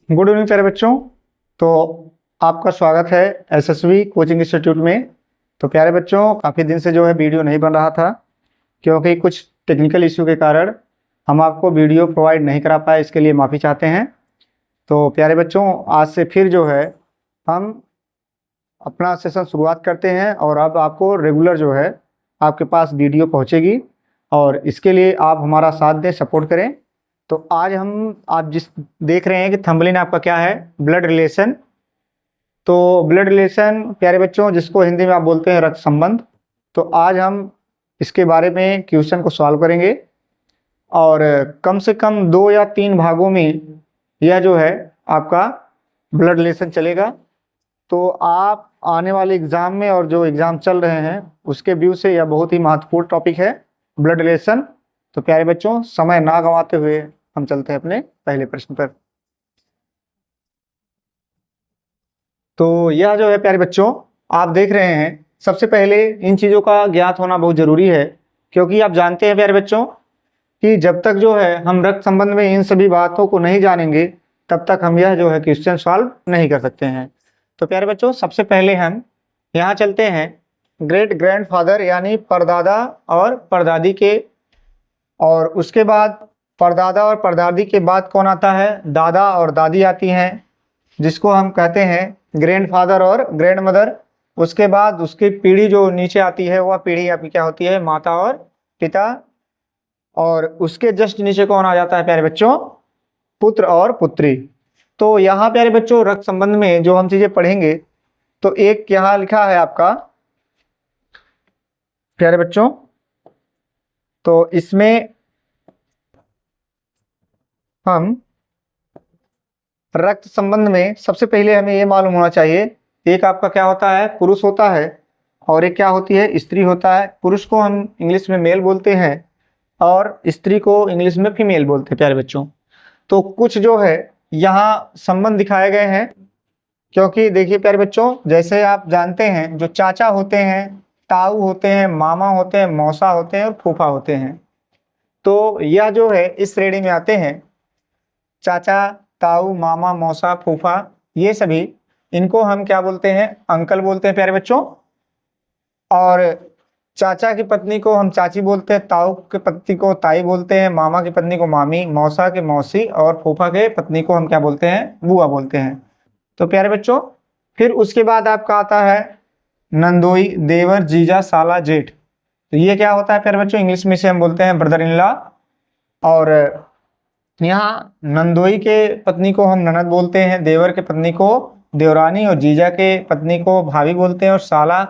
Good evening प्यारे बच्चों। तो आपका स्वागत है एसएसवी कोचिंग इंस्टीट्यूट में। तो प्यारे बच्चों, काफ़ी दिन से जो है वीडियो नहीं बन रहा था क्योंकि कुछ टेक्निकल इश्यू के कारण हम आपको वीडियो प्रोवाइड नहीं करा पाए, इसके लिए माफ़ी चाहते हैं। तो प्यारे बच्चों, आज से फिर जो है हम अपना सेशन शुरुआत करते हैं और अब आपको रेगुलर जो है आपके पास वीडियो पहुँचेगी और इसके लिए आप हमारा साथ दें, सपोर्ट करें। तो आज आप जिस देख रहे हैं कि थंबनेल आपका क्या है, ब्लड रिलेशन। तो ब्लड रिलेशन प्यारे बच्चों, जिसको हिंदी में आप बोलते हैं रक्त संबंध। तो आज हम इसके बारे में क्वेश्चन को सॉल्व करेंगे और कम से कम 2 या 3 भागों में यह जो है आपका ब्लड रिलेशन चलेगा। तो आप आने वाले एग्ज़ाम में और जो एग्ज़ाम चल रहे हैं उसके व्यू से यह बहुत ही महत्वपूर्ण टॉपिक है, ब्लड रिलेशन। तो प्यारे बच्चों, समय ना गंवाते हुए हम चलते हैं अपने पहले प्रश्न पर। तो यह जो है प्यारे बच्चों, आप देख रहे हैं, सबसे पहले इन चीज़ों का ज्ञात होना बहुत ज़रूरी है क्योंकि आप जानते हैं प्यारे बच्चों कि जब तक जो है हम रक्त संबंध में इन सभी बातों को नहीं जानेंगे तब तक हम यह जो है क्वेश्चन सॉल्व नहीं कर सकते हैं। तो प्यारे बच्चों, सबसे पहले हम यहाँ चलते हैं ग्रेट ग्रैंडफादर यानी परदादा और परदादी के, और उसके बाद परदादा और परदादी के बाद कौन आता है, दादा और दादी आती हैं, जिसको हम कहते हैं ग्रैंडफादर और ग्रैंडमदर। उसके बाद उसकी पीढ़ी जो नीचे आती है वह पीढ़ी आपकी क्या होती है, माता और पिता। और उसके जस्ट नीचे कौन आ जाता है प्यारे बच्चों, पुत्र और पुत्री। तो यहाँ प्यारे बच्चों रक्त संबंध में जो हम चीजें पढ़ेंगे, तो एक यहाँ लिखा है आपका प्यारे बच्चों, तो इसमें हम रक्त संबंध में सबसे पहले हमें ये मालूम होना चाहिए, एक आपका क्या होता है, पुरुष होता है और एक क्या होती है, स्त्री होता है। पुरुष को हम इंग्लिश में मेल बोलते हैं और स्त्री को इंग्लिश में फीमेल बोलते हैं प्यारे बच्चों। तो कुछ जो है यहाँ संबंध दिखाए गए हैं क्योंकि देखिए प्यारे बच्चों, जैसे आप जानते हैं जो चाचा होते हैं, ताऊ होते हैं, मामा होते हैं, मौसा होते हैं और फूफा होते हैं। तो यह जो है इस श्रेणी में आते हैं, चाचा, ताऊ, मामा, मौसा, फूफा, ये सभी, इनको हम क्या बोलते हैं, अंकल बोलते हैं प्यारे बच्चों। और चाचा की पत्नी को हम चाची बोलते हैं, ताऊ की पत्नी को ताई बोलते हैं, मामा की पत्नी को मामी, मौसा के मौसी और फूफा के पत्नी को हम क्या बोलते हैं, बुआ बोलते हैं। तो प्यारे बच्चों, फिर उसके बाद आपका आता है नंदोई, देवर, जीजा, साला, जेठ। तो ये क्या होता है प्यारे बच्चों, इंग्लिश में से हम बोलते हैं ब्रदर इन लॉ। और यहाँ नंदोई के पत्नी को हम ननद बोलते हैं, देवर के पत्नी को देवरानी और जीजा के पत्नी को भाभी बोलते हैं और साला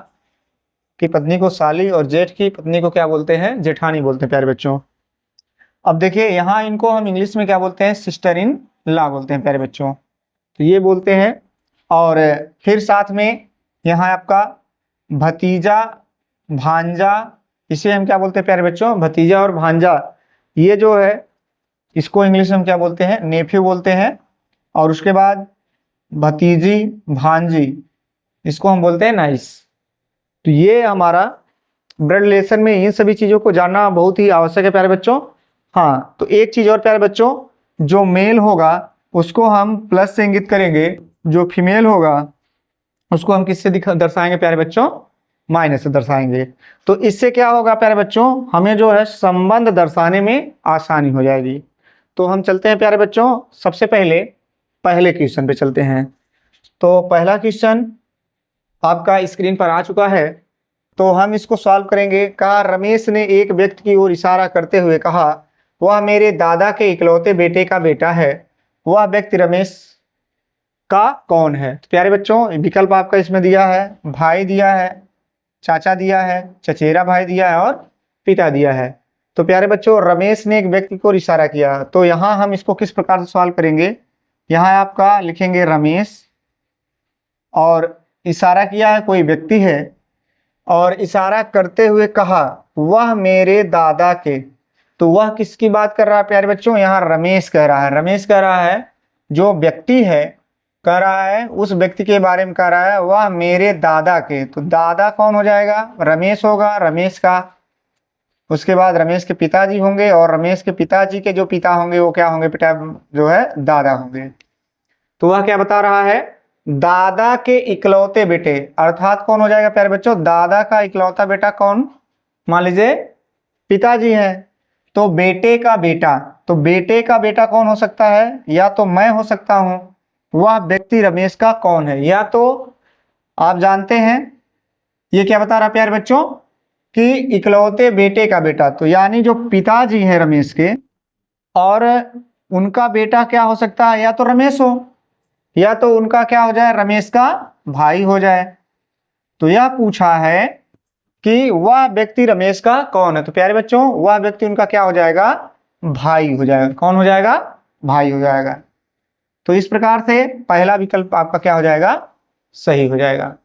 की पत्नी को साली और जेठ की पत्नी को क्या बोलते हैं, जेठानी बोलते हैं प्यारे बच्चों। अब देखिए यहाँ इनको हम इंग्लिश में क्या बोलते हैं, सिस्टर इन लॉ बोलते हैं प्यारे बच्चों। तो ये बोलते हैं। और फिर साथ में यहाँ आपका भतीजा, भांजा, इसे हम क्या बोलते हैं प्यारे बच्चों, भतीजा और भांजा, ये जो है इसको इंग्लिश में हम क्या बोलते हैं, नेफ्यू बोलते हैं। और उसके बाद भतीजी, भांजी, इसको हम बोलते हैं नाइस। तो ये हमारा ब्लड रिलेशन में इन सभी चीज़ों को जानना बहुत ही आवश्यक है प्यारे बच्चों। हाँ, तो एक चीज़ और प्यारे बच्चों, जो मेल होगा उसको हम प्लस से इंगित करेंगे, जो फीमेल होगा उसको हम किससे दर्शाएंगे प्यारे बच्चों, माइनस से दर्शाएंगे। तो इससे क्या होगा प्यारे बच्चों, हमें जो है संबंध दर्शाने में आसानी हो जाएगी। तो हम चलते हैं प्यारे बच्चों, सबसे पहले क्वेश्चन पे चलते हैं। तो पहला क्वेश्चन आपका स्क्रीन पर आ चुका है, तो हम इसको सॉल्व करेंगे। कहा, रमेश ने एक व्यक्ति की ओर इशारा करते हुए कहा, वह मेरे दादा के इकलौते बेटे का बेटा है, वह व्यक्ति रमेश का कौन है। तो प्यारे बच्चों, विकल्प आपका इसमें दिया है, भाई दिया है, चाचा दिया है, चचेरा भाई दिया है और पिता दिया है। तो प्यारे बच्चों, रमेश ने एक व्यक्ति को इशारा किया, तो यहाँ हम इसको किस प्रकार से सॉल्व करेंगे, यहाँ आपका लिखेंगे रमेश और इशारा किया है कोई व्यक्ति है और इशारा करते हुए कहा वह मेरे दादा के। तो वह किसकी बात कर रहा है प्यारे बच्चों, यहाँ रमेश कह रहा है। रमेश कह रहा है, जो व्यक्ति है कह रहा है, उस व्यक्ति के बारे में कह रहा है वह मेरे दादा के। तो दादा कौन हो जाएगा, रमेश होगा, रमेश का उसके बाद रमेश के पिताजी होंगे, और रमेश के पिताजी के जो पिता होंगे वो क्या होंगे बेटा, जो है दादा होंगे। तो वह क्या बता रहा है, दादा के इकलौते बेटे, अर्थात कौन हो जाएगा प्यारे बच्चों, दादा का इकलौता बेटा कौन, मान लीजिए पिताजी है, तो बेटे का बेटा, तो बेटे का बेटा कौन हो सकता है, या तो मैं हो सकता हूं, वह व्यक्ति रमेश का कौन है, या तो आप जानते हैं ये क्या बता रहा प्यारे बच्चों कि इकलौते बेटे का बेटा, तो यानी जो पिताजी हैं रमेश के, और उनका बेटा क्या हो सकता है, या तो रमेश हो, या तो उनका क्या हो जाए, रमेश का भाई हो जाए। तो यह पूछा है कि वह व्यक्ति रमेश का कौन है, तो प्यारे बच्चों वह व्यक्ति उनका क्या हो जाएगा, भाई हो जाएगा। कौन हो जाएगा, भाई हो जाएगा। तो इस प्रकार से पहला विकल्प आपका क्या हो जाएगा, सही हो जाएगा।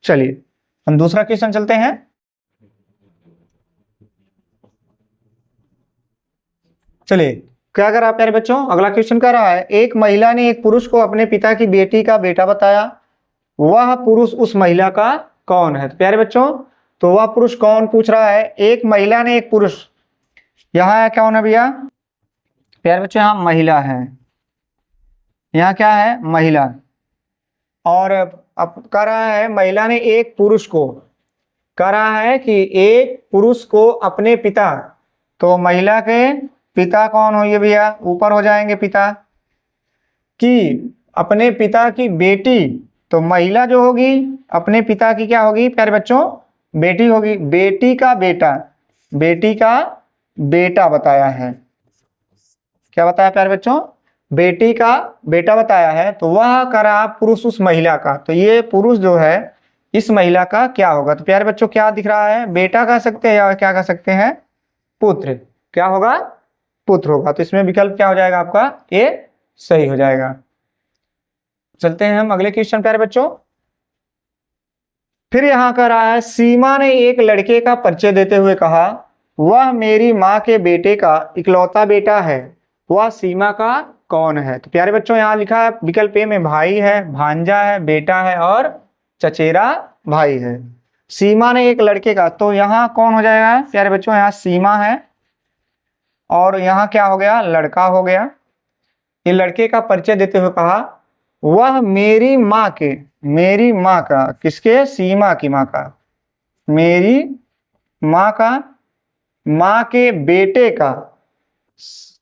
चलिए हम दूसरा क्वेश्चन चलते हैं। चलिए क्या कर रहा है प्यारे बच्चों, अगला क्वेश्चन कर रहा है, एक महिला ने एक पुरुष को अपने पिता की बेटी का बेटा बताया, वह पुरुष उस महिला का कौन है। तो प्यारे बच्चों तो वह पुरुष कौन पूछ रहा है, एक महिला ने एक पुरुष, यहाँ क्या होना भैया प्यारे बच्चों, यहाँ महिला है, यहाँ क्या है महिला, और अब कह रहा है महिला ने एक पुरुष को, कह रहा है कि एक पुरुष को अपने पिता, तो महिला के पिता कौन हो ये भैया, ऊपर हो जाएंगे पिता, कि अपने पिता की बेटी, तो महिला जो होगी अपने पिता की क्या होगी प्यारे बच्चों, बेटी होगी, बेटी का बेटा, बेटी का बेटा बताया है, क्या बताया प्यारे बच्चों, बेटी का बेटा बताया है। तो वह करा पुरुष उस महिला का, तो ये पुरुष जो है इस महिला का क्या होगा, तो प्यारे बच्चों क्या दिख रहा है, बेटा कह सकते हैं या क्या कह सकते हैं, पुत्र, क्या होगा, पुत्र होगा। तो इसमें विकल्प क्या हो जाएगा आपका, ये सही हो जाएगा। चलते हैं हम अगले क्वेश्चन प्यारे बच्चों। फिर यहां कह रहा है, सीमा ने एक लड़के का परिचय देते हुए कहा, वह मेरी माँ के बेटे का इकलौता बेटा है, वह सीमा का कौन है। तो प्यारे बच्चों यहाँ लिखा है विकल्प ए में भाई है, भांजा है, बेटा है और चचेरा भाई है। सीमा ने एक लड़के का, तो यहाँ कौन हो जाएगा प्यारे बच्चों, यहाँ सीमा है और यहाँ क्या हो गया, लड़का हो गया। ये लड़के का परिचय देते हुए कहा, वह मेरी माँ के, मेरी माँ का, किसके, सीमा की माँ का, मेरी माँ का, माँ के बेटे का,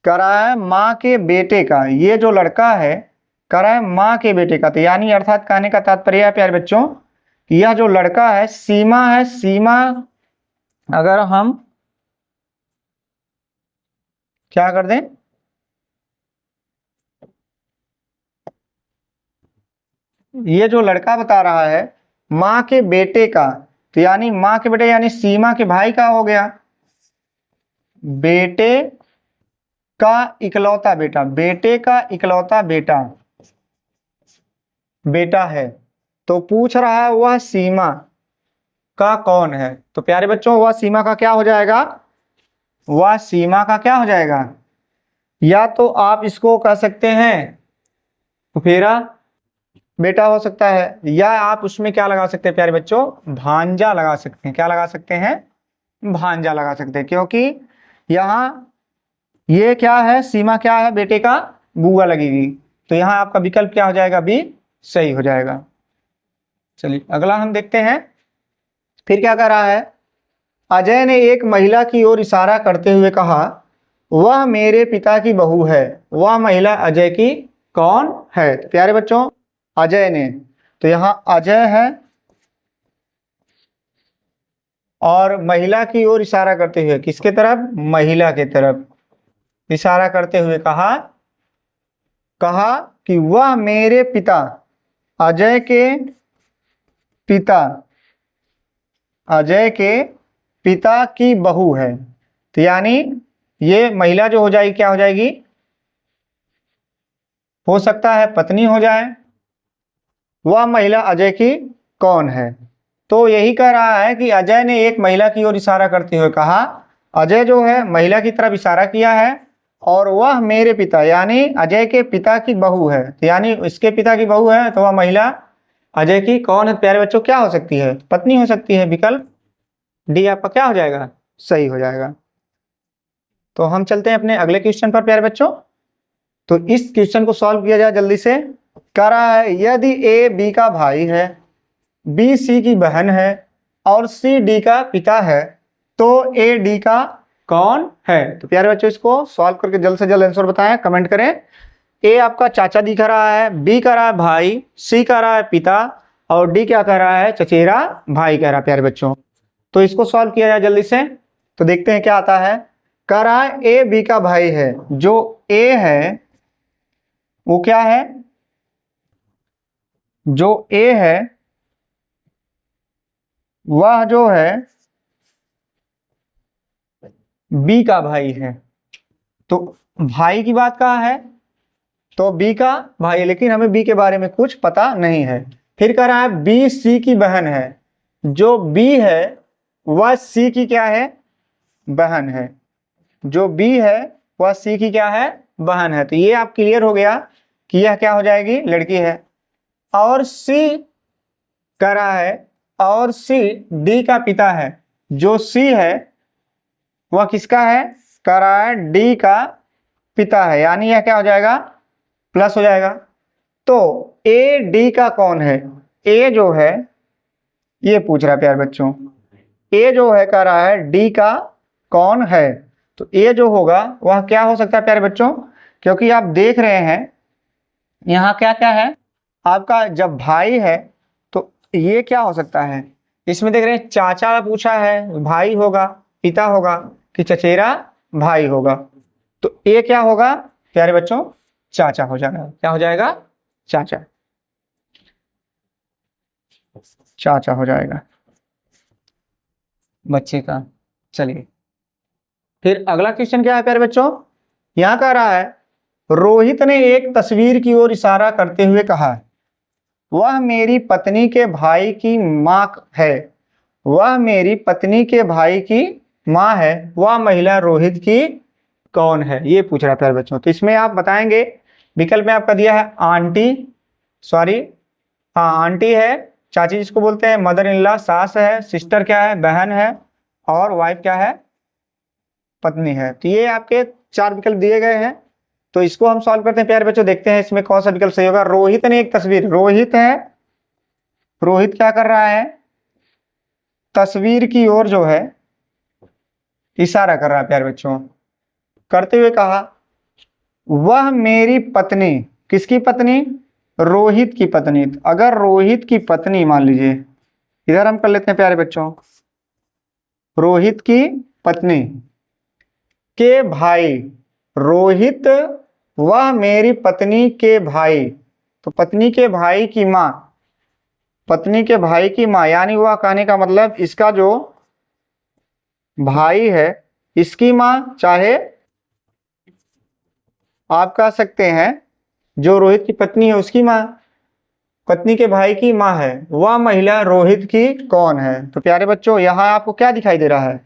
करा है माँ के बेटे का, ये जो लड़का है करा है माँ के बेटे का। तो यानी अर्थात कहने का तात्पर्य है प्यारे बच्चों कि यह जो लड़का है सीमा है, सीमा अगर हम क्या कर दें, ये जो लड़का बता रहा है माँ के बेटे का, तो यानी माँ के बेटे यानी सीमा के भाई का हो गया, बेटे का इकलौता बेटा, बेटे का इकलौता बेटा, बेटा है। तो पूछ रहा है वह सीमा का कौन है। तो प्यारे बच्चों वह सीमा का क्या हो जाएगा, वह सीमा का क्या हो जाएगा, या तो आप इसको कह सकते हैं फुफेरा बेटा हो सकता है, या आप उसमें क्या लगा सकते हैं प्यारे बच्चों, भांजा लगा सकते हैं। क्या लगा सकते हैं, भांजा लगा सकते हैं, क्योंकि यहाँ ये क्या है, सीमा क्या है, बेटे का बुआ लगेगी। तो यहाँ आपका विकल्प क्या हो जाएगा, बी सही हो जाएगा। चलिए अगला हम देखते हैं। फिर क्या कर रहा है, अजय ने एक महिला की ओर इशारा करते हुए कहा, वह मेरे पिता की बहू है, वह महिला अजय की कौन है। तो प्यारे बच्चों अजय ने, तो यहाँ अजय है और महिला की ओर इशारा करते हुए, किसके तरफ, महिला के तरफ इशारा करते हुए कहा, कहा कि वह मेरे पिता अजय के पिता, अजय के पिता की बहू है। तो यानी ये महिला जो हो जाएगी क्या हो जाएगी, हो सकता है पत्नी हो जाए। वह महिला अजय की कौन है, तो यही कह रहा है कि अजय ने एक महिला की ओर इशारा करते हुए कहा, अजय जो है महिला की तरफ इशारा किया है और वह मेरे पिता यानी अजय के पिता की बहू है। तो यानी इसके पिता की बहू है, तो वह महिला अजय की कौन है प्यारे बच्चों, क्या हो सकती है, पत्नी हो सकती है। विकल्प डी आपका क्या हो जाएगा, सही हो जाएगा। तो हम चलते हैं अपने अगले क्वेश्चन पर प्यारे बच्चों। तो इस क्वेश्चन को सॉल्व किया जाए जल्दी से। कह रहा है यदि ए बी का भाई है, बी सी की बहन है और सी डी का पिता है, तो ए डी का कौन है? तो प्यारे बच्चों इसको सॉल्व करके जल्द से जल्द आंसर बताएं, कमेंट करें। ए आपका चाचा दिख रहा है, बी कह रहा है भाई, सी कह रहा है पिता और डी क्या कह रहा है? चचेरा भाई कह रहा है प्यारे बच्चों। तो इसको सॉल्व किया जाए जल्दी से। तो देखते हैं क्या आता है। कह रहा है ए बी का भाई है, जो ए है वो क्या है? जो ए है वह जो है बी का भाई है। तो भाई की बात कहा है तो बी का भाई है, लेकिन हमें बी के बारे में कुछ पता नहीं है। फिर कह रहा है बी सी की बहन है, जो बी है वह सी की क्या है? बहन है। जो बी है वह सी की क्या है? बहन है। तो ये आप क्लियर हो गया कि यह क्या हो जाएगी? लड़की है। और सी कह रहा है और सी डी का पिता है, जो सी है वह किसका है? कह रहा है डी का पिता है, यानी यह क्या हो जाएगा? प्लस हो जाएगा। तो ए डी का कौन है? ए जो है ये पूछ रहा है प्यारे बच्चों, ए जो है कह रहा है डी का कौन है? तो ए जो होगा वह क्या हो सकता है प्यारे बच्चों? क्योंकि आप देख रहे हैं यहाँ क्या क्या है आपका, जब भाई है तो ये क्या हो सकता है? इसमें देख रहे हैं चाचा पूछा है, भाई होगा, पिता होगा कि चचेरा भाई होगा। तो ए क्या होगा प्यारे बच्चों? चाचा हो जाएगा। क्या हो जाएगा? चाचा। चाचा हो जाएगा बच्चे का। चलिए फिर अगला क्वेश्चन क्या है प्यारे बच्चों? यहां कह रहा है रोहित ने एक तस्वीर की ओर इशारा करते हुए कहा, वह मेरी पत्नी के भाई की मां है। वह मेरी पत्नी के भाई की मां है। वह महिला रोहित की कौन है? ये पूछ रहा है प्यारे बच्चों। तो इसमें आप बताएंगे, विकल्प में आपका दिया है आंटी, सॉरी हाँ आंटी है, चाची जिसको बोलते हैं, मदर इन लॉ सास है, सिस्टर क्या है? बहन है, और वाइफ क्या है? पत्नी है। तो ये आपके 4 विकल्प दिए गए हैं। तो इसको हम सॉल्व करते हैं प्यारे बच्चों, देखते हैं इसमें कौन सा विकल्प सही होगा। रोहित ने एक तस्वीर, रोहित है, रोहित क्या कर रहा है? तस्वीर की ओर जो है इशारा कर रहा है प्यारे बच्चों, करते हुए कहा वह मेरी पत्नी, किसकी पत्नी? रोहित की पत्नी। अगर रोहित की पत्नी मान लीजिए, इधर हम कर लेते हैं प्यारे बच्चों, रोहित की पत्नी के भाई, रोहित वह मेरी पत्नी के भाई, तो पत्नी के भाई की मां, पत्नी के भाई की मां, यानी वह कहने का मतलब इसका जो भाई है इसकी मां, चाहे आप कह सकते हैं जो रोहित की पत्नी है उसकी मां, पत्नी के भाई की मां है। वह महिला रोहित की कौन है? तो प्यारे बच्चों यहाँ आपको क्या दिखाई दे रहा है?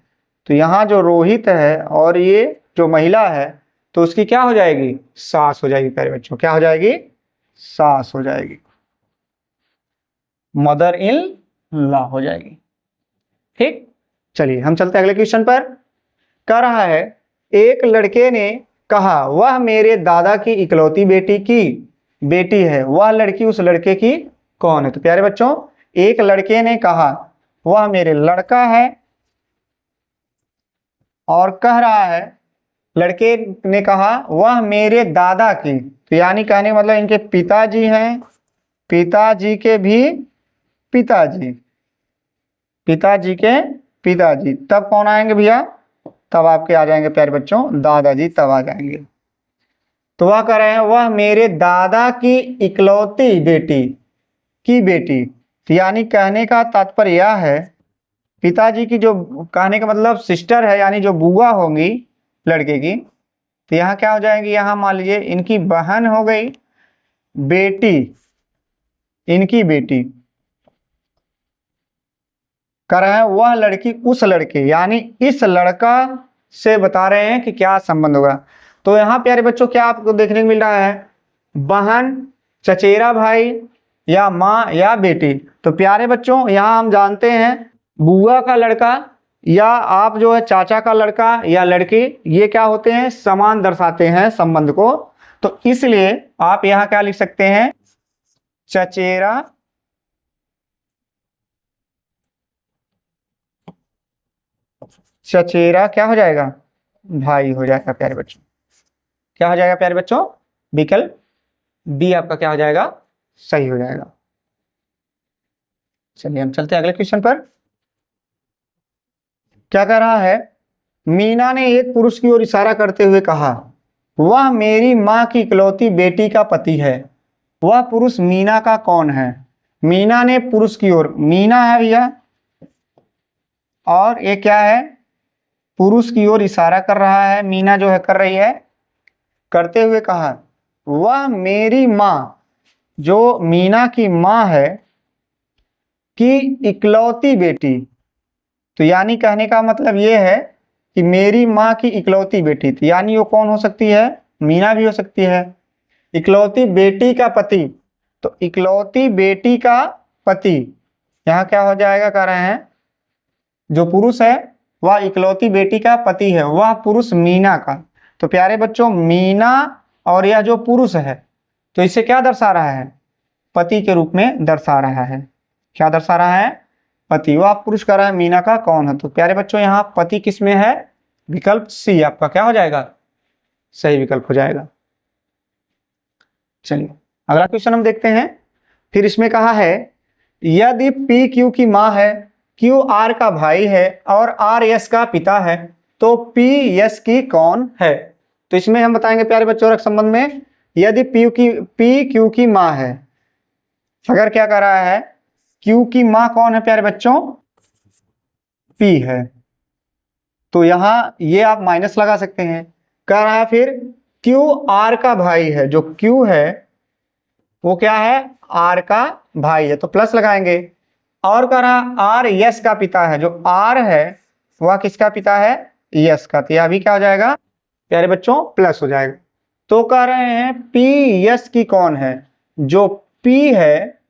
तो यहाँ जो रोहित है और ये जो महिला है तो उसकी क्या हो जाएगी? सास हो जाएगी प्यारे बच्चों। क्या हो जाएगी? सास हो जाएगी, मदर इन लॉ हो जाएगी। ठीक, चलिए हम चलते हैं अगले क्वेश्चन पर। कह रहा है एक लड़के ने कहा वह मेरे दादा की इकलौती बेटी है। वह लड़की उस लड़के की कौन है? तो प्यारे बच्चों एक लड़के ने कहा वह मेरे लड़का है, और कह रहा है लड़के ने कहा वह मेरे दादा की, तो यानी कहने मतलब इनके पिताजी हैं, पिताजी के भी पिताजी, पिताजी के पिताजी, तब कौन आएंगे भैया? तब आपके आ जाएंगे प्यारे बच्चों दादाजी, तब आ जाएंगे। तो वह कह रहे हैं वह मेरे दादा की इकलौती बेटी, तो यानी कहने का तात्पर्य यह है पिताजी की जो, कहने का मतलब सिस्टर है, यानी जो बुआ होंगी लड़के की, तो यहाँ क्या हो जाएंगी? यहाँ मान लीजिए इनकी बहन हो गई बेटी, इनकी बेटी। कह रहे हैं वह लड़की उस लड़के, यानी इस लड़का से बता रहे हैं कि क्या संबंध होगा। तो यहाँ प्यारे बच्चों क्या आपको देखने को मिल रहा है? बहन, चचेरा भाई, या माँ या बेटी। तो प्यारे बच्चों यहाँ हम जानते हैं बुआ का लड़का या आप जो है चाचा का लड़का या लड़की, ये क्या होते हैं, समान दर्शाते हैं संबंध को। तो इसलिए आप यहां क्या लिख सकते हैं, चचेरा चचेरा क्या हो जाएगा, भाई हो जाएगा प्यारे बच्चों। क्या हो जाएगा प्यारे बच्चों, विकल्प बी आपका क्या हो जाएगा, सही हो जाएगा। चलिए हम चलते हैं अगले क्वेश्चन पर। क्या कह रहा है, मीना ने एक पुरुष की ओर इशारा करते हुए कहा, वह मेरी माँ की इकलौती बेटी का पति है। वह पुरुष मीना का कौन है। मीना ने पुरुष की ओर, मीना है भैया, और ये क्या है, पुरुष की ओर इशारा कर रहा है, मीना जो है कर रही है, करते हुए कहा, वह मेरी माँ, जो मीना की माँ है, की इकलौती बेटी। तो यानी कहने का मतलब ये है कि मेरी माँ की इकलौती बेटी थी, यानी वो कौन हो सकती है, मीना भी हो सकती है। इकलौती बेटी का पति, तो इकलौती बेटी का पति यहाँ क्या हो जाएगा, कह रहे हैं जो पुरुष है वह इकलौती बेटी का पति है, वह पुरुष मीना का। तो प्यारे बच्चों, मीना और यह जो पुरुष है, तो इसे क्या दर्शा रहा है, पति के रूप में दर्शा रहा है। क्या दर्शा रहा है, पति। वह पुरुष कह रहा है मीना का कौन है। तो प्यारे बच्चों यहाँ पति किस में है, विकल्प सी आपका क्या हो जाएगा, सही विकल्प हो जाएगा। चलिए अगला क्वेश्चन हम देखते हैं। फिर इसमें कहा है, यदि पी क्यू की माँ है, क्यू आर का भाई है और आर एस का पिता है, तो पी एस की कौन है। तो इसमें हम बताएंगे प्यारे बच्चों रख संबंध में, यदि पी क्यू की माँ है, अगर क्या कर रहा है, क्यू की माँ कौन है प्यारे बच्चों, पी है, तो यहां ये आप माइनस लगा सकते हैं। कह रहा है फिर क्यू आर का भाई है, जो क्यू है वो क्या है, आर का भाई है, तो प्लस लगाएंगे। और कह रहा आर यस का पिता है, जो आर है वह किसका पिता है, यस का, तो यह भी क्या हो जाएगा प्यारे बच्चों, प्लस हो जाएगा। तो कह रहे हैं पी यस की कौन है, जो पी है,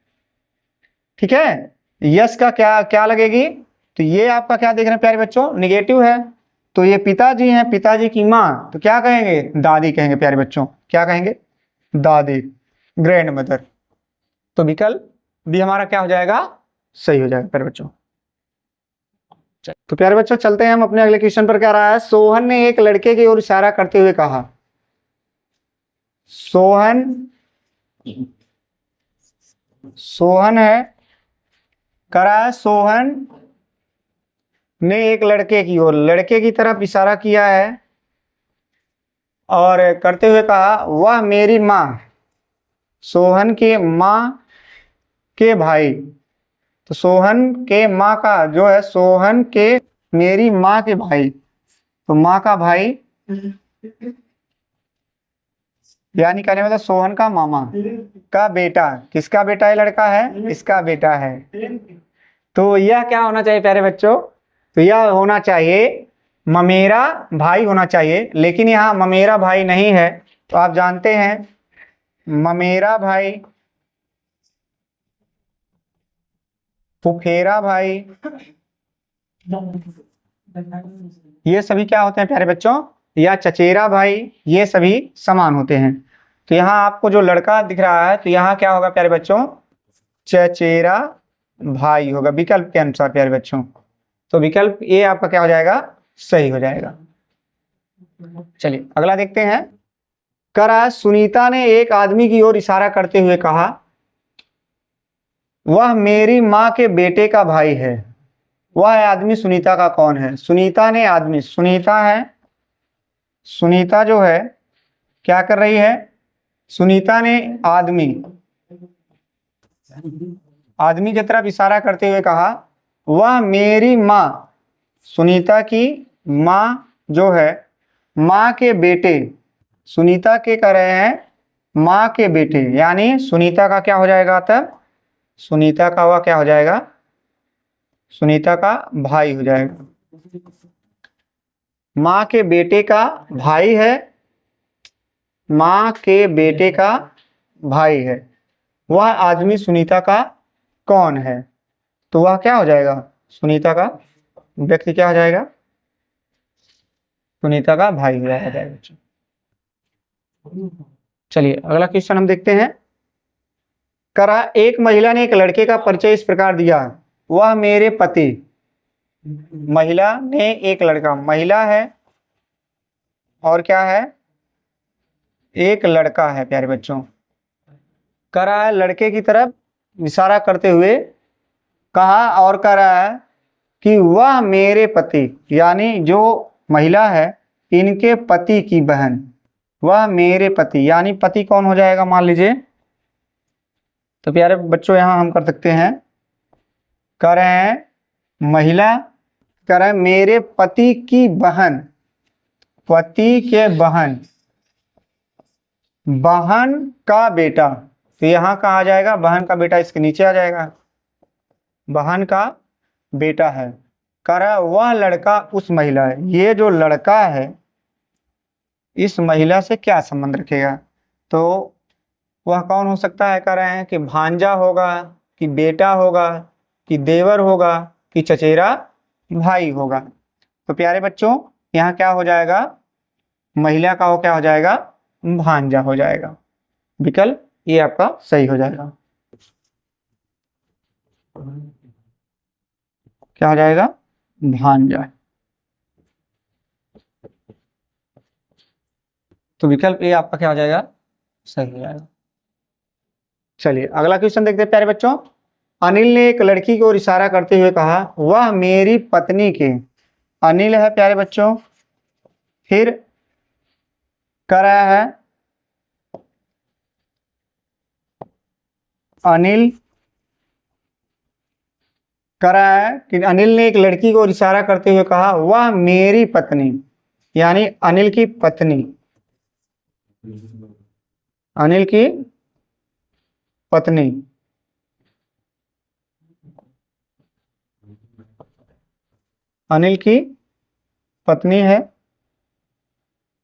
ठीक है, यस का क्या क्या लगेगी, तो ये आपका क्या देख रहे हैं प्यारे बच्चों, निगेटिव है, तो ये पिताजी हैं, पिताजी की माँ, तो क्या कहेंगे, दादी कहेंगे प्यारे बच्चों, क्या कहेंगे, दादी, ग्रैंड मदर। तो विकल्प भी हमारा क्या हो जाएगा, सही हो जाएगा प्यारे बच्चों। तो प्यारे बच्चों चलते हैं हम अपने अगले क्वेश्चन पर। क्या रहा है, सोहन ने एक लड़के की ओर इशारा करते हुए कहा, सोहन है, कह रहा है सोहन ने एक लड़के की ओर, लड़के की तरफ इशारा किया है और करते हुए कहा, वह मेरी माँ, सोहन के माँ के भाई, तो सोहन के माँ का जो है, सोहन के मेरी माँ के भाई, तो माँ का भाई यानी कहने मतलब सोहन का मामा का बेटा, किसका बेटा है, लड़का है, इसका बेटा है। तो यह क्या होना चाहिए प्यारे बच्चों, तो यह होना चाहिए ममेरा भाई होना चाहिए, लेकिन यहाँ ममेरा भाई नहीं है। तो आप जानते हैं ममेरा भाई, फुफेरा भाई, ये सभी क्या होते हैं प्यारे बच्चों, या चचेरा भाई, ये सभी समान होते हैं। तो यहाँ आपको जो लड़का दिख रहा है, तो यहाँ क्या होगा प्यारे बच्चों, चचेरा भाई होगा विकल्प के अनुसार प्यारे बच्चों। तो विकल्प ए आपका क्या हो जाएगा, सही हो जाएगा। चलिए अगला देखते हैं। करा सुनीता ने एक आदमी की ओर इशारा करते हुए कहा, वह मेरी माँ के बेटे का भाई है। वह आदमी सुनीता का कौन है। सुनीता ने आदमी, सुनीता है, सुनीता जो है क्या कर रही है, सुनीता ने आदमी की तरफ इशारा करते हुए कहा, वह मेरी माँ, सुनीता की माँ जो है, माँ के बेटे, सुनीता के कह रहे हैं माँ के बेटे, यानी सुनीता का क्या हो जाएगा, तब सुनीता का वह क्या हो जाएगा, सुनीता का भाई हो जाएगा। माँ के बेटे का भाई है, माँ के बेटे का भाई है, वह आदमी सुनीता का कौन है। तो वह क्या हो जाएगा, सुनीता का व्यक्ति क्या हो जाएगा? सुनीता का भाई हो जाएगा बच्चों। चलिए अगला क्वेश्चन हम देखते हैं। करा एक महिला ने एक लड़के का परिचय इस प्रकार दिया, वह मेरे पति। महिला ने एक लड़का, महिला है और क्या है? एक लड़का है प्यारे बच्चों। करा है लड़के की तरफ इशारा करते हुए कहा और कह रहा है कि वह मेरे पति, यानी जो महिला है इनके पति की बहन, वह मेरे पति, यानी पति कौन हो जाएगा मान लीजिए। तो प्यारे बच्चों यहां हम कर सकते हैं, कह रहे हैं महिला, कह रहे हैं मेरे पति की बहन, पति के बहन, बहन का बेटा। तो यहां कहा आ जाएगा बहन का बेटा, इसके नीचे आ जाएगा, बहन का बेटा है। कह रहा है वह लड़का उस महिला है, ये जो लड़का है इस महिला से क्या संबंध रखेगा? तो वह कौन हो सकता है? कह रहे हैं कि भांजा होगा, कि बेटा होगा, कि देवर होगा, कि चचेरा भाई होगा। तो प्यारे बच्चों यहाँ क्या हो जाएगा? महिला का क्या हो जाएगा? भांजा हो जाएगा। विकल्प ये आपका सही हो जाएगा। क्या हो जाएगा? भांजा। तो विकल्प ए आपका क्या हो जाएगा? सही हो जाएगा। चलिए अगला क्वेश्चन देखते हैं प्यारे बच्चों। अनिल ने एक लड़की को इशारा करते हुए कहा, वह मेरी पत्नी के। अनिल है प्यारे बच्चों, फिर कह रहा है अनिल, कह रहा है कि अनिल ने एक लड़की को इशारा करते हुए कहा वह मेरी पत्नी, यानी अनिल की पत्नी, अनिल की पत्नी। अनिल की पत्नी है,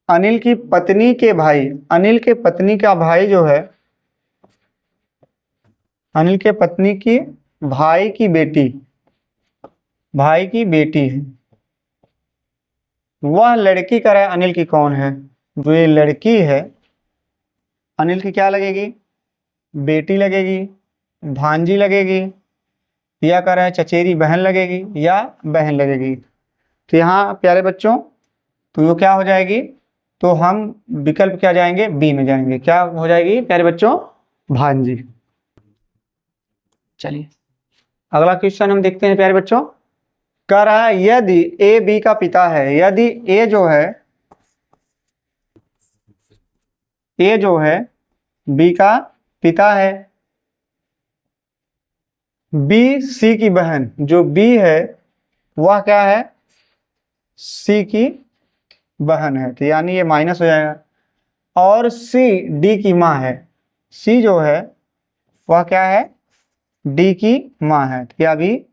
अनिल की पत्नी के भाई, अनिल के पत्नी का भाई जो है, अनिल के पत्नी की भाई की बेटी, भाई की बेटी है। वह लड़की कह रहा है अनिल की कौन है? जो ये लड़की है अनिल की क्या लगेगी? बेटी लगेगी, भांजी लगेगी, या कह रहा है चचेरी बहन लगेगी, या बहन लगेगी। तो यहाँ प्यारे बच्चों तो वो क्या हो जाएगी? तो हम विकल्प क्या जाएंगे? बी में जाएंगे। क्या हो जाएगी प्यारे बच्चों? भांजी। चलिए अगला क्वेश्चन हम देखते हैं प्यारे बच्चों। कह रहा है यदि ए बी का पिता है, यदि ए जो है, ए जो है बी का पिता है, बी सी की बहन, जो बी है वह क्या है? सी की बहन है, तो यानी ये माइनस हो जाएगा। और सी डी की माँ है, सी जो है वह क्या है? डी की माँ है, तो क्या भी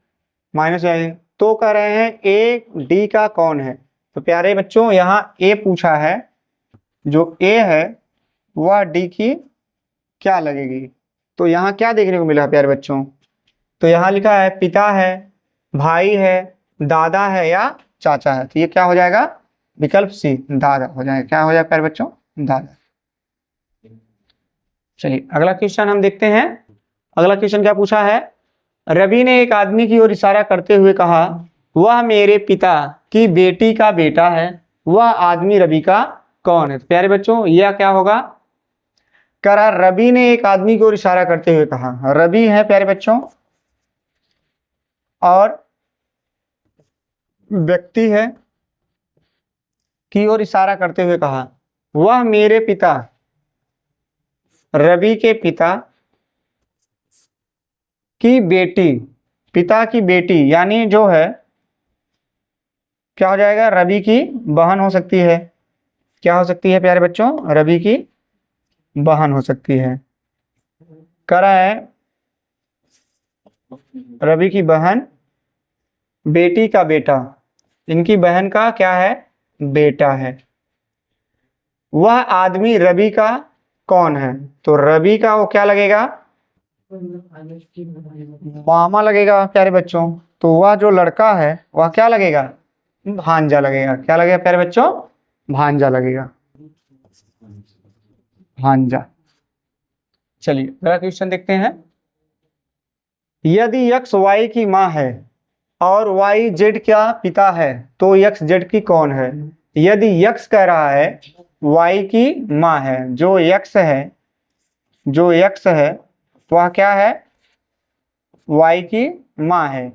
माइनस हो जाएगा। तो कह रहे हैं ए डी का कौन है? तो प्यारे बच्चों यहाँ ए पूछा है, जो ए है वह डी की क्या लगेगी? तो यहाँ क्या देखने को मिला प्यारे बच्चों? तो यहाँ लिखा है पिता है, भाई है, दादा है, या चाचा है। तो ये क्या हो जाएगा? विकल्प सी दादा हो जाएगा। क्या हो जाएगा प्यारे बच्चों? दादा। चलिए अगला क्वेश्चन हम देखते हैं। अगला क्वेश्चन क्या पूछा है? रवि ने एक आदमी की ओर इशारा करते हुए कहा वह मेरे पिता की बेटी का बेटा है, वह आदमी रवि का कौन है? तो प्यारे बच्चों यह क्या होगा? करा रवि ने एक आदमी की ओर इशारा करते हुए कहा, रवि है प्यारे बच्चों और व्यक्ति है, की ओर इशारा करते हुए कहा वह मेरे पिता, रवि के पिता की बेटी, पिता की बेटी यानी जो है क्या हो जाएगा? रवि की बहन हो सकती है। क्या हो सकती है प्यारे बच्चों? रवि की बहन हो सकती है। कह रहा है रवि की बहन, बेटी का बेटा, इनकी बहन का क्या है? बेटा है। वह आदमी रवि का कौन है? तो रवि का वो क्या लगेगा? मामा लगेगा प्यारे बच्चों, तो वह जो लड़का है वह क्या लगेगा? भांजा लगेगा। क्या लगेगा प्यारे बच्चों? भांजा लगेगा, भांजा। चलिए अगला क्वेश्चन देखते हैं। यदि x y की माँ है और y z का पिता है तो x z की कौन है? यदि x कह रहा है y की माँ है, जो x है, जो x है वह क्या है? y की माँ है,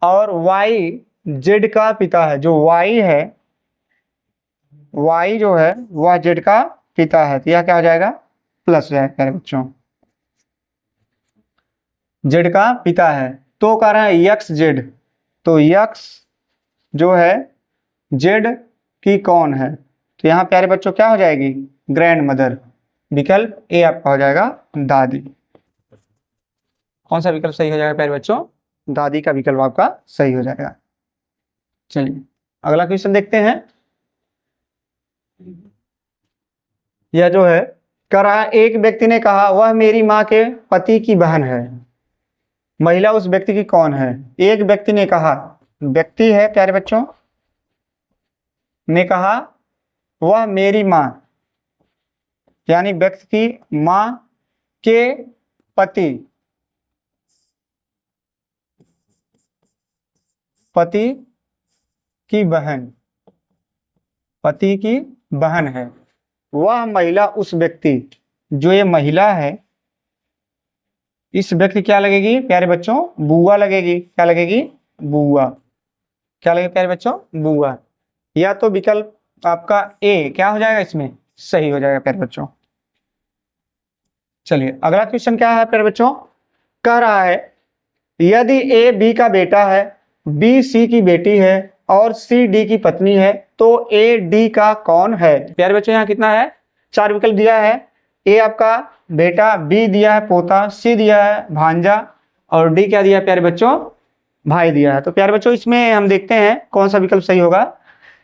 और y z का पिता है, जो y है, y जो है वह z का पिता है, तो यह क्या हो जाएगा? प्लस हो जाएगा प्यारे बच्चों, z का पिता है। तो कह रहा है x z, तो x जो है z की कौन है? तो यहाँ प्यारे बच्चों क्या हो जाएगी? Grand mother. विकल्प ए आपका हो जाएगा दादी। कौन सा विकल्प सही हो जाएगा प्यारे बच्चों? दादी का विकल्प आपका सही हो जाएगा। चलिए अगला क्वेश्चन देखते हैं। यह जो है कह रहा है, एक व्यक्ति ने कहा वह मेरी माँ के पति की बहन है। महिला उस व्यक्ति की कौन है? एक व्यक्ति ने कहा, व्यक्ति है प्यारे बच्चों, ने कहा वह मेरी माँ, यानी व्यक्ति की माँ के पति, पति की बहन, पति की बहन है। वह महिला उस व्यक्ति, जो ये महिला है, इस व्यक्ति क्या लगेगी प्यारे बच्चों? बुआ लगेगी। क्या लगेगी? बुआ। क्या लगेगी प्यारे बच्चों? बुआ। या तो विकल्प आपका ए क्या हो जाएगा इसमें? सही हो जाएगा प्यारे बच्चों। चलिए अगला क्वेश्चन क्या है प्यारे बच्चों? कह रहा है, यदि ए बी का बेटा है, बी सी की बेटी है और सी डी की पत्नी है, तो ए डी का कौन है? प्यारे बच्चों यहाँ कितना है? 4 विकल्प दिया है। ए आपका बेटा, बी दिया है पोता, सी दिया है भांजा, और डी क्या दिया है प्यारे बच्चों? भाई दिया है। तो प्यारे बच्चों इसमें हम देखते हैं कौन सा विकल्प सही होगा।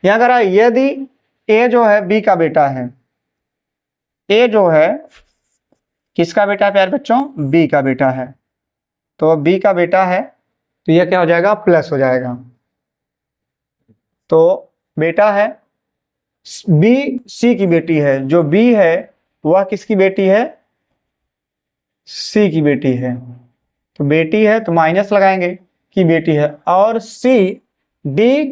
यहाँ कह रहा है, यदि ए जो है बी का बेटा है, ए जो है किसका बेटा है प्यारे बच्चों? बी का बेटा है। तो बी का बेटा है, तो यह क्या हो जाएगा? प्लस हो जाएगा। तो बेटा है, बी सी की बेटी है, जो बी है वह किसकी बेटी है? सी की बेटी है। तो बेटी है तो माइनस लगाएंगे कि बेटी है, और सी डी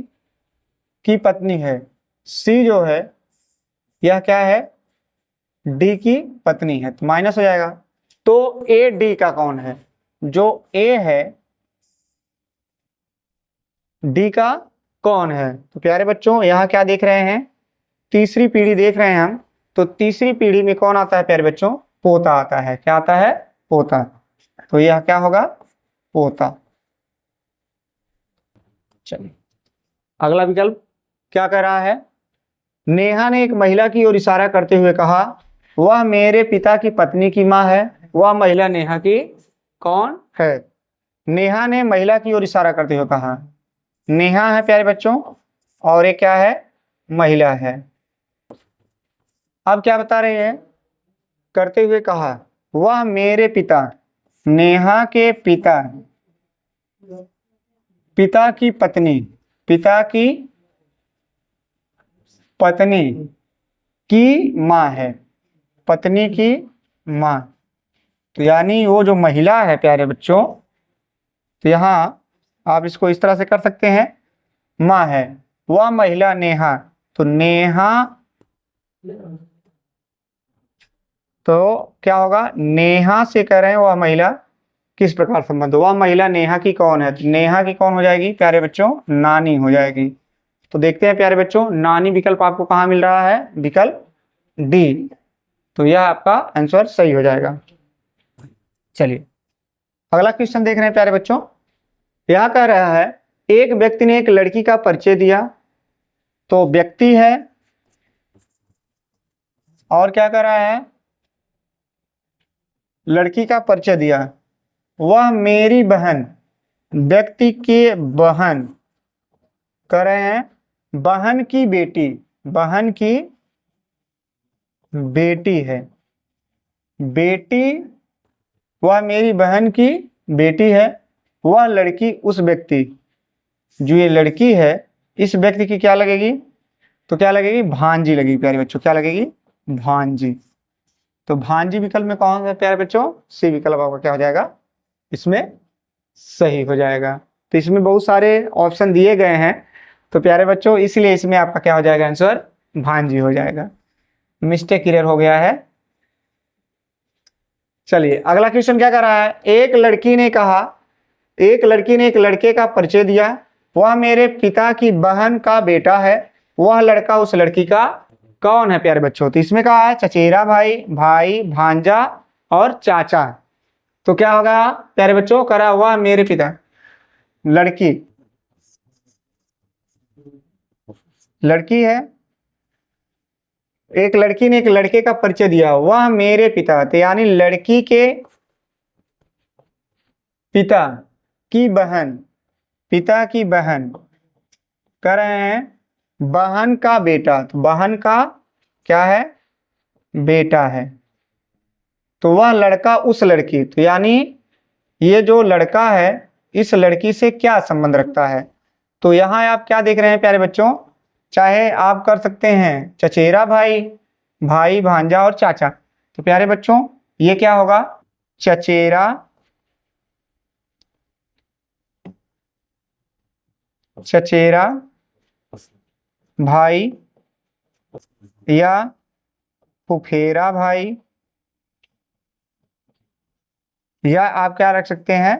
की पत्नी है। सी जो है यह क्या है? डी की पत्नी है, तो माइनस हो जाएगा। तो ए डी का कौन है? जो ए है डी का कौन है? तो प्यारे बच्चों यहाँ क्या देख रहे हैं? तीसरी पीढ़ी देख रहे हैं हम। तो तीसरी पीढ़ी में कौन आता है प्यारे बच्चों? पोता आता है। क्या आता है? पोता। तो यह क्या होगा? पोता। चलिए अगला विकल्प क्या कह रहा है? नेहा ने एक महिला की ओर इशारा करते हुए कहा, वह मेरे पिता की पत्नी की माँ है। वह महिला नेहा की कौन है? नेहा ने महिला की ओर इशारा करते हुए कहा। नेहा है प्यारे बच्चों, और ये क्या है? महिला है। अब क्या बता रहे हैं? करते हुए कहा, वह मेरे पिता, नेहा के पिता, पिता की पत्नी, पिता की पत्नी की माँ है, पत्नी की माँ। तो यानी वो जो महिला है प्यारे बच्चों, तो यहाँ आप इसको इस तरह से कर सकते हैं, माँ है वह महिला नेहा, तो नेहा, तो क्या होगा? नेहा से कह रहे हैं वह महिला किस प्रकार संबंध हो? वह महिला नेहा की कौन है? तो नेहा की कौन हो जाएगी प्यारे बच्चों? नानी हो जाएगी। तो देखते हैं प्यारे बच्चों, नानी विकल्प आपको कहाँ मिल रहा है? विकल्प डी। तो यह आपका आंसर सही हो जाएगा। चलिए अगला क्वेश्चन देख रहे हैं प्यारे बच्चों। यह कह रहा है, एक व्यक्ति ने एक लड़की का परिचय दिया। तो व्यक्ति है, और क्या कर रहा है? लड़की का परिचय दिया। वह मेरी बहन, व्यक्ति के बहन कर रहे हैं, बहन की बेटी, बहन की बेटी है, बेटी वह मेरी बहन की बेटी है। वह लड़की उस व्यक्ति, जो ये लड़की है इस व्यक्ति की क्या लगेगी, तो क्या लगेगी, भांजी लगेगी प्यारे बच्चों। क्या लगेगी, भांजी। तो भांजी विकल्प में कौन है प्यारे बच्चों, सी विकल्प आपका क्या हो जाएगा, इसमें सही हो जाएगा। तो इसमें बहुत सारे ऑप्शन दिए गए हैं, तो प्यारे बच्चों इसलिए इसमें आपका क्या हो जाएगा, आंसर भांजी हो जाएगा। मिस्टेक क्लियर हो गया है। चलिए अगला क्वेश्चन क्या कर रहा है, एक लड़की ने कहा, एक लड़की ने एक लड़के का परिचय दिया, वह मेरे पिता की बहन का बेटा है। वह लड़का उस लड़की का कौन है प्यारे बच्चों। तो इसमें कहा है चचेरा भाई, भाई, भांजा और चाचा। तो क्या होगा प्यारे बच्चों, करा हुआ मेरे पिता, लड़की, लड़की है, एक लड़की ने एक लड़के का परिचय दिया, वह मेरे पिता, तो यानी लड़की के पिता की बहन, पिता की बहन कह रहे हैं बहन का बेटा। तो बहन का क्या है, बेटा है। तो वह लड़का उस लड़की, तो यानी ये जो लड़का है इस लड़की से क्या संबंध रखता है। तो यहाँ आप क्या देख रहे हैं प्यारे बच्चों, चाहे आप कर सकते हैं चचेरा भाई, भाई, भांजा और चाचा। तो प्यारे बच्चों ये क्या होगा, चचेरा, चचेरा भाई या फुफेरा भाई, या आप क्या रख सकते हैं,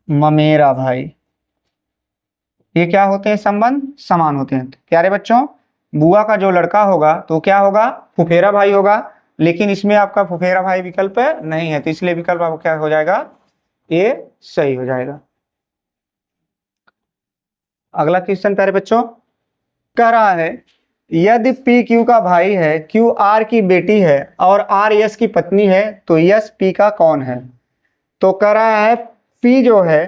ममेरा भाई। ये क्या होते हैं, संबंध समान होते हैं। प्यारे बच्चों बुआ का जो लड़का होगा तो क्या होगा, फुफेरा भाई होगा, लेकिन इसमें आपका फुफेरा भाई विकल्प नहीं है, तो इसलिए विकल्प आपको क्या हो जाएगा, ये सही हो जाएगा। अगला क्वेश्चन प्यारे बच्चों कह रहा है यदि पी क्यू का भाई है, क्यू आर की बेटी है और आर यस की पत्नी है, तो यस पी का कौन है। तो कह रहा है पी जो है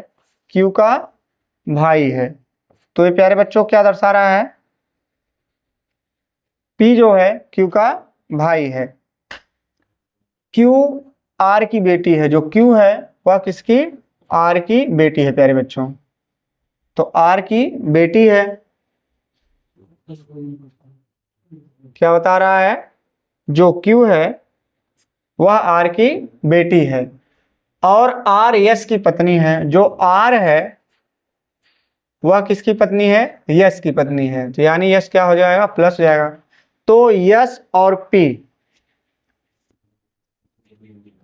क्यू का भाई है। तो ये प्यारे बच्चों क्या दर्शा रहा है, पी जो है क्यू का भाई है, क्यू आर की बेटी है, जो क्यू है वह किसकी, आर की बेटी है प्यारे बच्चों। तो आर की बेटी है, क्या बता रहा है, जो क्यू है वह आर की बेटी है और आर यस की पत्नी है। जो आर है वह किसकी पत्नी है, यस की पत्नी है। तो यानी यस क्या हो जाएगा, प्लस हो जाएगा। तो यस और पी,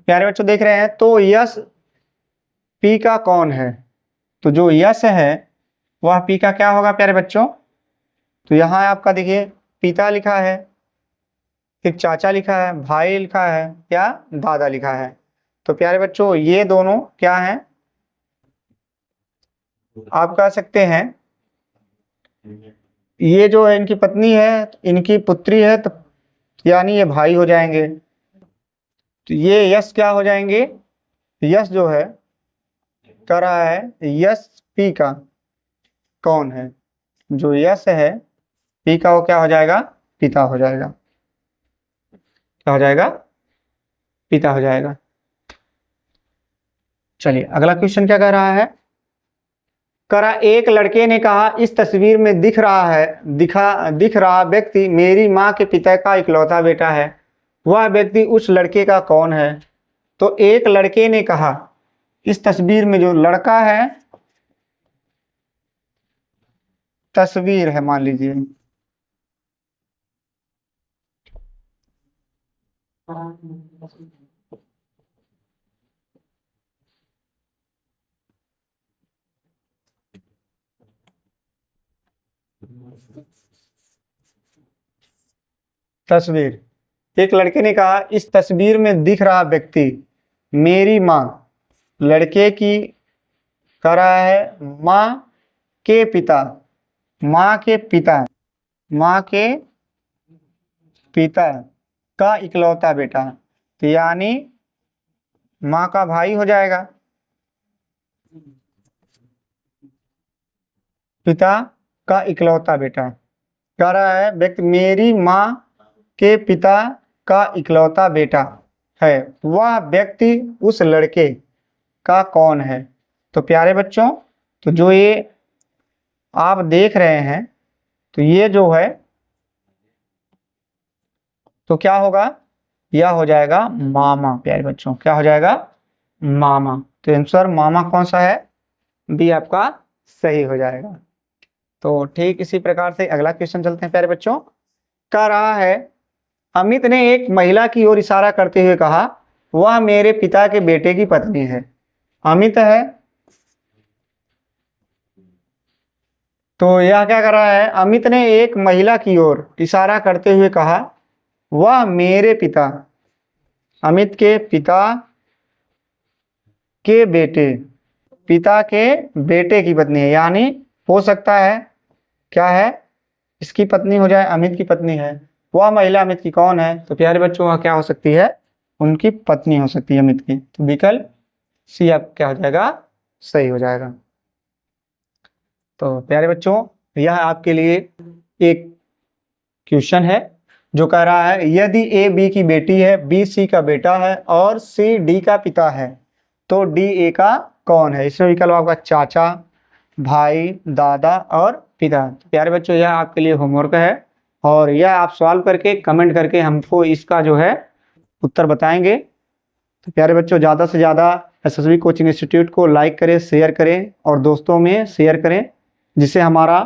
प्यारे बच्चों देख रहे हैं, तो यस पी का कौन है। तो जो यस है वह पी का क्या होगा प्यारे बच्चों। तो यहाँ आपका देखिए पिता लिखा है, फिर चाचा लिखा है, भाई लिखा है या दादा लिखा है। तो प्यारे बच्चों ये दोनों क्या हैं, आप कह सकते हैं ये जो है इनकी पत्नी है, इनकी पुत्री है, तो यानी ये भाई हो जाएंगे। तो ये यश क्या हो जाएंगे, यश जो है कह रहा है यश पी का कौन है। जो यश है पी का वो क्या हो जाएगा, पिता हो जाएगा। क्या हो जाएगा, पिता हो जाएगा। चलिए अगला क्वेश्चन क्या कह रहा है, करा एक लड़के ने कहा इस तस्वीर में दिख रहा व्यक्ति मेरी माँ के पिता का इकलौता बेटा है। वह व्यक्ति उस लड़के का कौन है। तो एक लड़के ने कहा इस तस्वीर में जो लड़का है, तस्वीर है मान लीजिए, तस्वीर, एक लड़के ने कहा इस तस्वीर में दिख रहा व्यक्ति मेरी माँ, लड़के की कह रहा है माँ के पिता, माँ के पिता, माँ के पिता का इकलौता बेटा। तो यानी माँ का भाई हो जाएगा, पिता का इकलौता बेटा। कह रहा है व्यक्ति मेरी माँ के पिता का इकलौता बेटा है वह व्यक्ति उस लड़के का कौन है। तो प्यारे बच्चों, तो जो ये आप देख रहे हैं, तो ये जो है तो क्या होगा, यह हो जाएगा मामा। प्यारे बच्चों, क्या हो जाएगा, मामा। तो आंसर मामा कौन सा है, बी आपका सही हो जाएगा। तो ठीक इसी प्रकार से अगला क्वेश्चन चलते हैं प्यारे बच्चों। कह रहा है, अमित ने एक महिला की ओर इशारा करते हुए कहा, वह मेरे पिता के बेटे की पत्नी है। अमित है, तो यह क्या कर रहा है, अमित ने एक महिला की ओर इशारा करते हुए कहा, वह मेरे पिता, अमित के पिता के बेटे, पिता के बेटे की पत्नी है। यानी हो सकता है क्या है, इसकी पत्नी हो जाए, अमित की पत्नी है। वह महिला अमित की कौन है, तो प्यारे बच्चों वह क्या हो सकती है, उनकी पत्नी हो सकती है अमित की। तो विकल्प सी आप क्या हो जाएगा, सही हो जाएगा। तो प्यारे बच्चों, यह आपके लिए एक क्वेश्चन है जो कह रहा है, यदि ए बी की बेटी है, बी सी का बेटा है और सी डी का पिता है, तो डी ए का कौन है। इसमें विकल्प आपका चाचा, भाई, दादा और पिता। तो प्यारे बच्चों, यह आपके लिए होमवर्क है और यह आप सॉल्व करके कमेंट करके हमको इसका जो है उत्तर बताएंगे। तो प्यारे बच्चों, ज़्यादा से ज़्यादा एसएसबी कोचिंग इंस्टीट्यूट को लाइक करें, शेयर करें और दोस्तों में शेयर करें, जिससे हमारा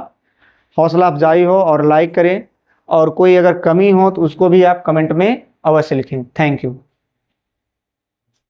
हौसला अफजाई हो, और लाइक करें, और कोई अगर कमी हो तो उसको भी आप कमेंट में अवश्य लिखें। Thank you.